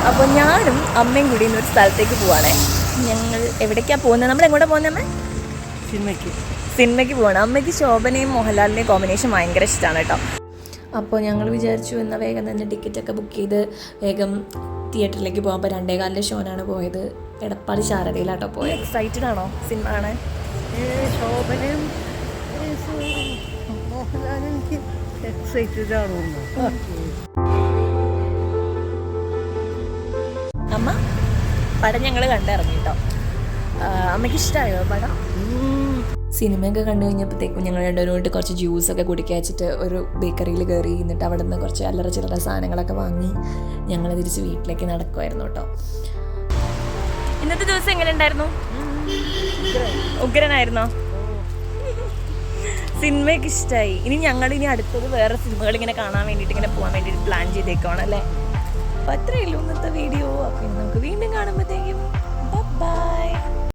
അപ്പോൾ ഞാനും അമ്മയും കൂടി ഇന്നൊരു സ്ഥലത്തേക്ക് പോവാണേ. ഞങ്ങൾ എവിടേക്കാണ് പോകുന്നത്? നമ്മൾ എങ്ങോട്ടാണ് പോകുന്നത് അമ്മ? സിനിമയ്ക്ക് പോവാണ്. അമ്മയ്ക്ക് ശോഭനയും മോഹൻലാലിൻ്റെയും കോമ്പിനേഷൻ ഭയങ്കര ഇഷ്ടമാണ് കേട്ടോ. അപ്പോൾ ഞങ്ങൾ വിചാരിച്ചു എന്നാൽ വേഗം തന്നെ ടിക്കറ്റൊക്കെ ബുക്ക് ചെയ്ത് വേഗം തിയേറ്ററിലേക്ക് പോകാം. അപ്പോൾ 2:15 ഷോനാണ് പോയത്. എടപ്പാടി ശാരദയിലാട്ടോ പോയത്. എക്സൈറ്റഡ് ആണോ സിനിമ കാണാൻ? ശോഭനയും മോഹൻലാലും എക്സൈറ്റഡ് ആണോ? അമ്മ പടം ഞങ്ങൾ കണ്ടിറങ്ങി കേട്ടോ. അമ്മയ്ക്ക് ഇഷ്ടമായോ പടം? സിനിമയൊക്കെ കണ്ടു കഴിഞ്ഞപ്പോഴത്തേക്കും ഞങ്ങൾ രണ്ടുപേരും കുറച്ച് ജ്യൂസൊക്കെ കുടിക്കാൻ വെച്ചിട്ട് ഒരു ബേക്കറിയിൽ കയറി. എന്നിട്ട് അവിടെ നിന്ന് കുറച്ച് അല്ലറ ചില്ലറ സാധനങ്ങളൊക്കെ വാങ്ങി ഞങ്ങൾ തിരിച്ച് വീട്ടിലേക്ക് നടക്കുമായിരുന്നു കേട്ടോ. ഇന്നത്തെ ദിവസം എങ്ങനെ ഉണ്ടായിരുന്നു? ഉഗ്രനായിരുന്നോ? സിനിമയൊക്കെ ഇഷ്ടമായി. ഇനി അടുത്തത് വേറെ സിനിമകൾ ഇങ്ങനെ കാണാൻ വേണ്ടിയിട്ട് ഇങ്ങനെ പോകാൻ വേണ്ടിയിട്ട് പ്ലാൻ ചെയ്തേക്കുവാണ് അല്ലേ. അപ്പോൾ അത്രയേ ഉള്ളൂ ഇന്നത്തെ വീഡിയോ.